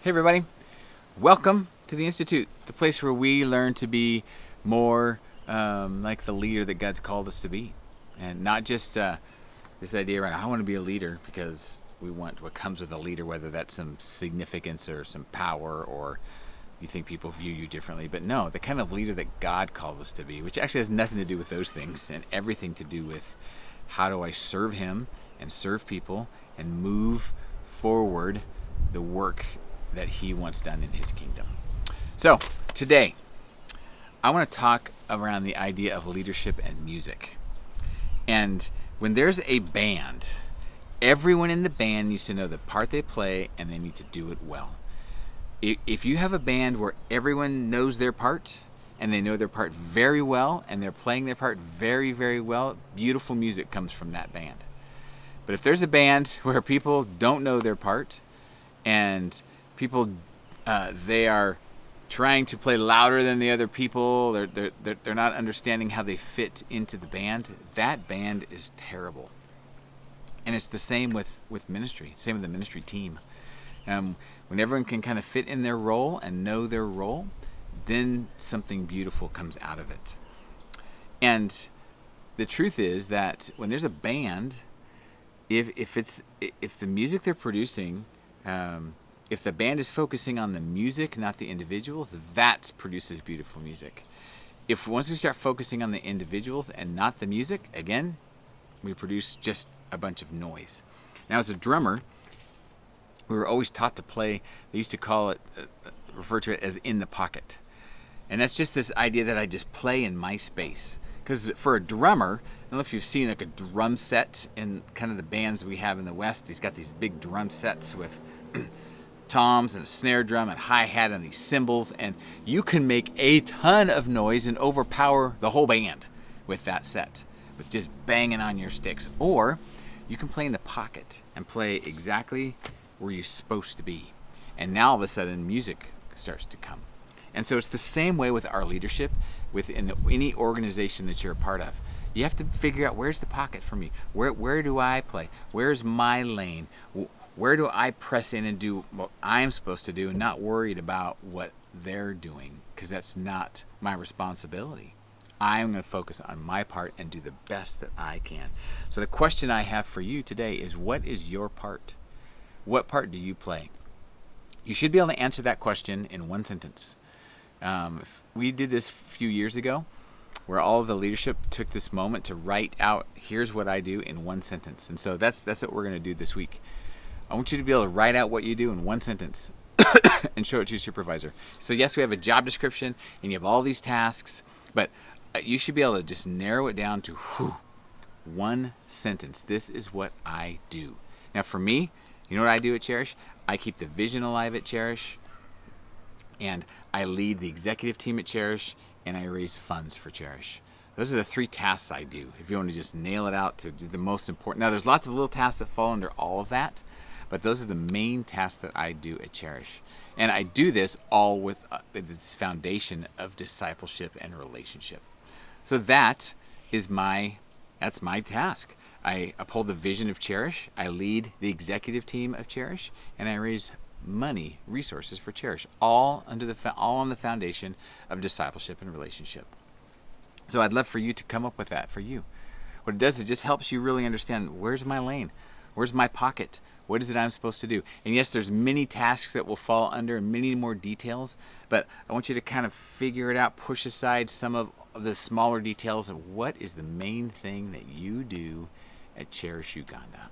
Hey everybody, welcome to the Institute, the place where we learn to be more like the leader that God's called us to be. And not just this idea around, I want to be a leader because we want what comes with a leader, whether that's some significance or some power or you think people view you differently. But no, the kind of leader that God calls us to be, which actually has nothing to do with those things and everything to do with how do I serve Him and serve people and move forward the work that He wants done in His kingdom. So today, I want to talk around the idea of leadership and music. And when there's a band, everyone in the band needs to know the part they play and they need to do it well. If you have a band where everyone knows their part and they know their part very well and they're playing their part very, very well, beautiful music comes from that band. But if there's a band where people don't know their part and people they are trying to play louder than the other people, they're not understanding how they fit into the band, that band is terrible. And it's the same with ministry, same with the ministry team. When everyone can kind of fit in their role and know their role, then something beautiful comes out of it. And the truth is that when there's a band, if the music they're producing, if the band is focusing on the music, not the individuals, that produces beautiful music. If once we start focusing on the individuals and not the music, again, we produce just a bunch of noise. Now, as a drummer, we were always taught to play, they used to call it, refer to it as in the pocket. And that's just this idea that I just play in my space. Because for a drummer, I don't know if you've seen like a drum set in kind of the bands we have in the West. He's got these big drum sets with toms and a snare drum and hi-hat and these cymbals. And you can make a ton of noise and overpower the whole band with that set, with just banging on your sticks. Or you can play in the pocket and play exactly where you're supposed to be. And now all of a sudden music starts to come. And so it's the same way with our leadership within any organization that you're a part of. You have to figure out, where's the pocket for me? Where do I play? Where's my lane? Where do I press in and do what I'm supposed to do and not worried about what they're doing? Because that's not my responsibility. I'm going to focus on my part and do the best that I can. So the question I have for you today is, what is your part? What part do you play? You should be able to answer that question in one sentence. We did this a few years ago where all of the leadership took this moment to write out, here's what I do in one sentence. And so that's what we're going to do this week. I want you to be able to write out what you do in one sentence and show it to your supervisor. So yes, we have a job description and you have all these tasks, but you should be able to just narrow it down to one sentence. This is what I do. Now for me, you know what I do at Cherish? I keep the vision alive at Cherish, and I lead the executive team at Cherish, and I raise funds for Cherish. Those are the three tasks I do, if you want to just nail it out to the most important. Now, there's lots of little tasks that fall under all of that, but those are the main tasks that I do at Cherish. And I do this all with this foundation of discipleship and relationship. So that's my task. I uphold the vision of Cherish, I lead the executive team of Cherish, and I raise money, resources for Cherish, all on the foundation of discipleship and relationship. So I'd love for you to come up with that for you. What it does, it just helps you really understand, where's my lane? Where's my pocket? What is it I'm supposed to do? And yes, there's many tasks that will fall under and many more details, but I want you to kind of figure it out, push aside some of the smaller details of what is the main thing that you do at Cherish Uganda.